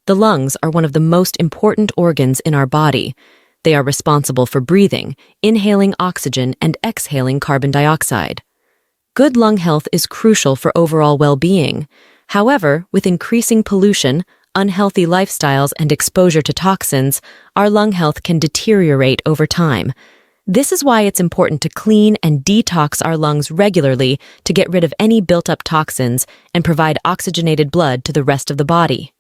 The lungs are one of the most important organs in our body. They are responsible for breathing, inhaling oxygen, and exhaling carbon dioxide. Good lung health is crucial for overall well-being. However, with increasing pollution, unhealthy lifestyles, and exposure to toxins, our lung health can deteriorate over time. This is why it's important to clean and detox our lungs regularly to get rid of any built-up toxins and provide oxygenated blood to the rest of the body.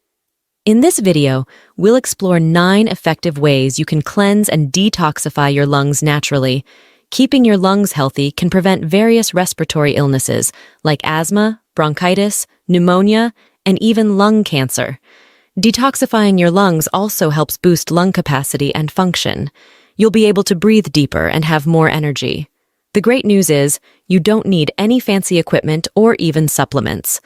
In this video, we'll explore 9 effective ways you can cleanse and detoxify your lungs naturally. Keeping your lungs healthy can prevent various respiratory illnesses like asthma, bronchitis, pneumonia, and even lung cancer. Detoxifying your lungs also helps boost lung capacity and function. You'll be able to breathe deeper and have more energy. The great news is, you don't need any fancy equipment or even supplements.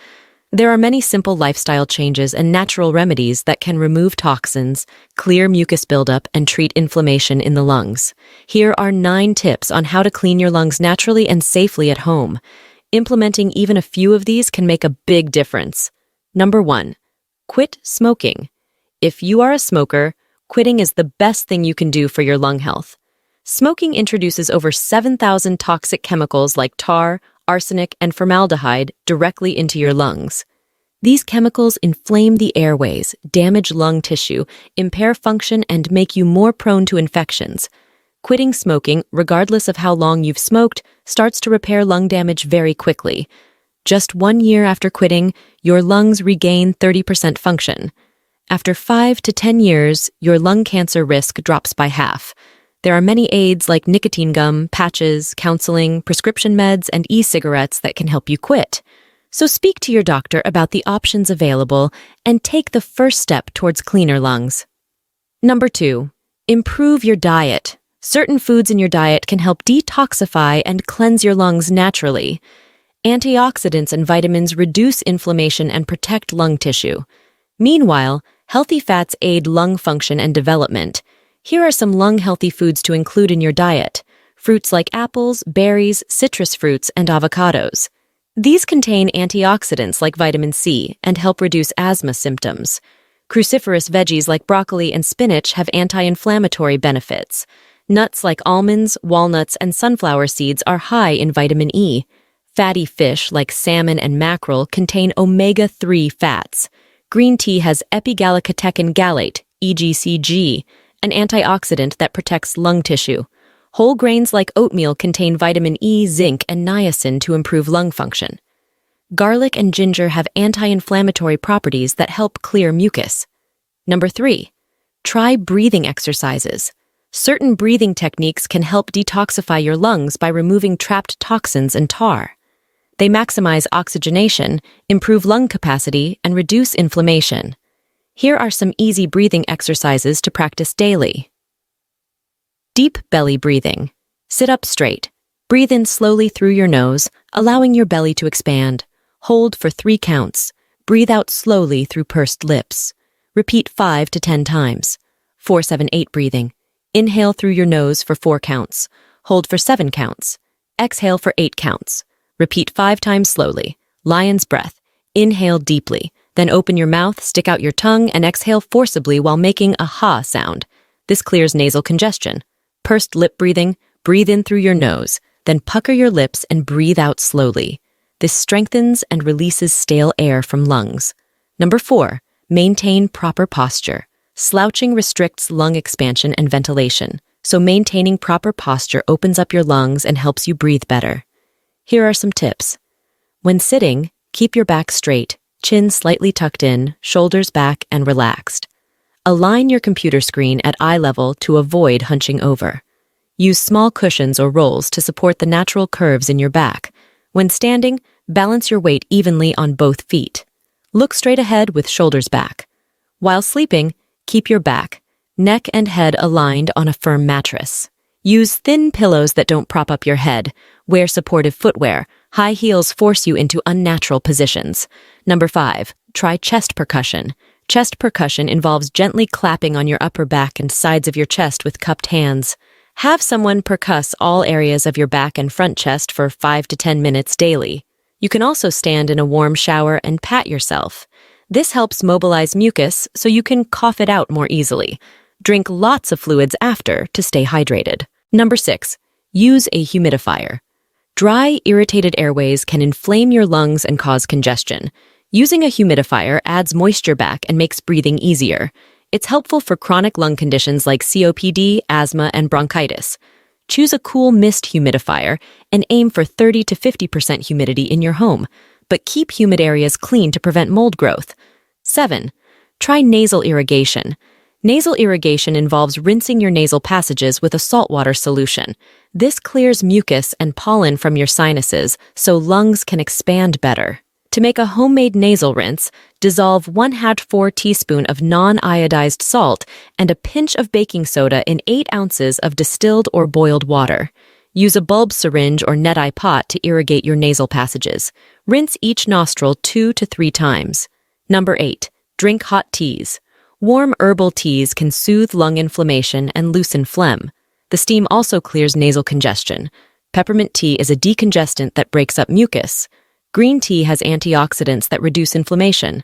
There are many simple lifestyle changes and natural remedies that can remove toxins, clear mucus buildup, and treat inflammation in the lungs. Here are 9 tips on how to clean your lungs naturally and safely at home. Implementing even a few of these can make a big difference. Number 1. Quit smoking. If you are a smoker, quitting is the best thing you can do for your lung health. Smoking introduces over 7,000 toxic chemicals like tar, arsenic, and formaldehyde directly into your lungs. These chemicals inflame the airways, damage lung tissue, impair function, and make you more prone to infections. Quitting smoking, regardless of how long you've smoked, starts to repair lung damage very quickly. Just 1 year after quitting, your lungs regain 30% function. After 5 to 10 years, your lung cancer risk drops by half. There are many aids like nicotine gum, patches, counseling, prescription meds, and e-cigarettes that can help you quit. So speak to your doctor about the options available and take the first step towards cleaner lungs. Number 2. Improve your diet. Certain foods in your diet can help detoxify and cleanse your lungs naturally. Antioxidants and vitamins reduce inflammation and protect lung tissue. Meanwhile, healthy fats aid lung function and development. Here are some lung-healthy foods to include in your diet: fruits like apples, berries, citrus fruits, and avocados. These contain antioxidants like vitamin C and help reduce asthma symptoms. Cruciferous veggies like broccoli and spinach have anti-inflammatory benefits. Nuts like almonds, walnuts, and sunflower seeds are high in vitamin E. Fatty fish like salmon and mackerel contain omega-3 fats. Green tea has epigallocatechin gallate, EGCG, an antioxidant that protects lung tissue. Whole grains like oatmeal contain vitamin E, zinc, and niacin to improve lung function. Garlic and ginger have anti-inflammatory properties that help clear mucus. Number 3. Try breathing exercises. Certain breathing techniques can help detoxify your lungs by removing trapped toxins and tar. They maximize oxygenation, improve lung capacity, and reduce inflammation. Here are some easy breathing exercises to practice daily. Deep belly breathing. Sit up straight. Breathe in slowly through your nose, allowing your belly to expand. Hold for 3 counts. Breathe out slowly through pursed lips. Repeat 5 to 10 times. 4-7-8 breathing. Inhale through your nose for 4 counts. Hold for 7 counts. Exhale for 8 counts. Repeat 5 times slowly. Lion's breath. Inhale deeply. Then open your mouth, stick out your tongue, and exhale forcibly while making a ha sound. This clears nasal congestion. Pursed lip breathing. Breathe in through your nose. Then pucker your lips and breathe out slowly. This strengthens and releases stale air from lungs. Number 4. Maintain proper posture. Slouching restricts lung expansion and ventilation, so maintaining proper posture opens up your lungs and helps you breathe better. Here are some tips. When sitting, keep your back straight, chin slightly tucked in, shoulders back and relaxed. Align your computer screen at eye level to avoid hunching over. Use small cushions or rolls to support the natural curves in your back. When standing, balance your weight evenly on both feet. Look straight ahead with shoulders back. While sleeping, keep your back, neck, and head aligned on a firm mattress. Use thin pillows that don't prop up your head. Wear supportive footwear. High heels force you into unnatural positions. Number 5. Try chest percussion. Chest percussion involves gently clapping on your upper back and sides of your chest with cupped hands. Have someone percuss all areas of your back and front chest for 5 to 10 minutes daily. You can also stand in a warm shower and pat yourself. This helps mobilize mucus so you can cough it out more easily. Drink lots of fluids after to stay hydrated. Number 6. Use a humidifier. Dry, irritated airways can inflame your lungs and cause congestion. Using a humidifier adds moisture back and makes breathing easier. It's helpful for chronic lung conditions like COPD, asthma, and bronchitis. Choose a cool mist humidifier and aim for 30 to 50% humidity in your home, but keep humid areas clean to prevent mold growth. 7. Try nasal irrigation. Nasal irrigation involves rinsing your nasal passages with a saltwater solution. This clears mucus and pollen from your sinuses so lungs can expand better. To make a homemade nasal rinse, dissolve 1/4 teaspoon of non-iodized salt and a pinch of baking soda in 8 ounces of distilled or boiled water. Use a bulb syringe or net-eye pot to irrigate your nasal passages. Rinse each nostril 2 to 3 times. Number 8. Drink hot teas. Warm herbal teas can soothe lung inflammation and loosen phlegm. The steam also clears nasal congestion. Peppermint tea is a decongestant that breaks up mucus. Green tea has antioxidants that reduce inflammation.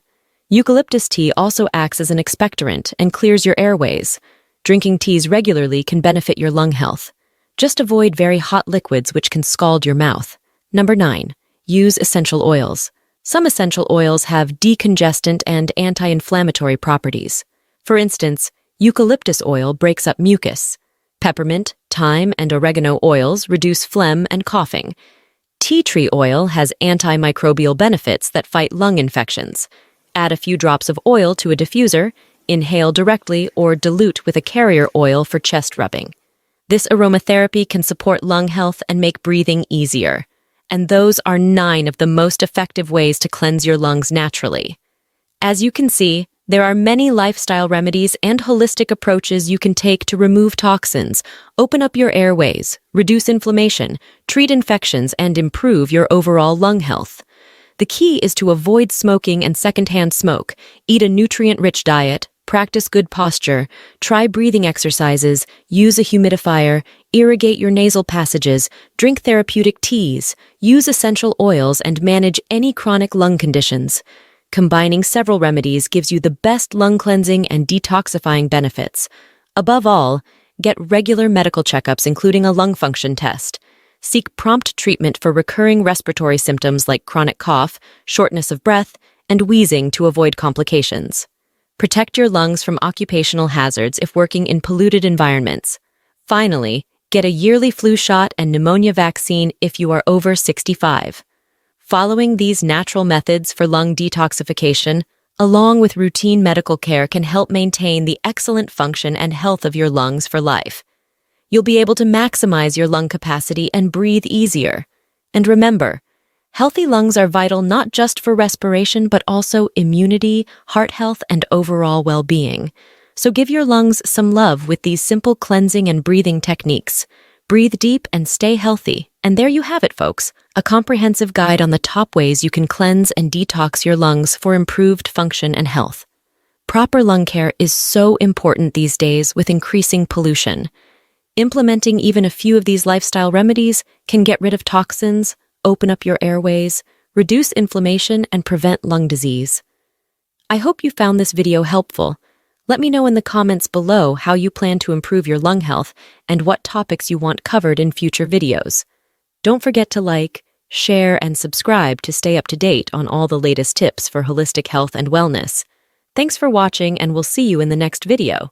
Eucalyptus tea also acts as an expectorant and clears your airways. Drinking teas regularly can benefit your lung health. Just avoid very hot liquids which can scald your mouth. Number 9. Use essential oils. Some essential oils have decongestant and anti-inflammatory properties. For instance, eucalyptus oil breaks up mucus. Peppermint, thyme, and oregano oils reduce phlegm and coughing. Tea tree oil has antimicrobial benefits that fight lung infections. Add a few drops of oil to a diffuser, inhale directly, or dilute with a carrier oil for chest rubbing. This aromatherapy can support lung health and make breathing easier. And those are 9 of the most effective ways to cleanse your lungs naturally. As you can see, there are many lifestyle remedies and holistic approaches you can take to remove toxins, open up your airways, reduce inflammation, treat infections, and improve your overall lung health. The key is to avoid smoking and secondhand smoke, eat a nutrient-rich diet, practice good posture, try breathing exercises, use a humidifier, irrigate your nasal passages, drink therapeutic teas, use essential oils, and manage any chronic lung conditions. Combining several remedies gives you the best lung cleansing and detoxifying benefits. Above all, get regular medical checkups including a lung function test. Seek prompt treatment for recurring respiratory symptoms like chronic cough, shortness of breath, and wheezing to avoid complications. Protect your lungs from occupational hazards if working in polluted environments. Finally, get a yearly flu shot and pneumonia vaccine if you are over 65. Following these natural methods for lung detoxification, along with routine medical care, can help maintain the excellent function and health of your lungs for life. You'll be able to maximize your lung capacity and breathe easier. And remember, healthy lungs are vital not just for respiration, but also immunity, heart health, and overall well-being. So give your lungs some love with these simple cleansing and breathing techniques. Breathe deep and stay healthy. And there you have it, folks, a comprehensive guide on the top ways you can cleanse and detox your lungs for improved function and health. Proper lung care is so important these days with increasing pollution. Implementing even a few of these lifestyle remedies can get rid of toxins, open up your airways, reduce inflammation, and prevent lung disease. I hope you found this video helpful. Let me know in the comments below how you plan to improve your lung health and what topics you want covered in future videos. Don't forget to like, share, and subscribe to stay up to date on all the latest tips for holistic health and wellness. Thanks for watching, and we'll see you in the next video.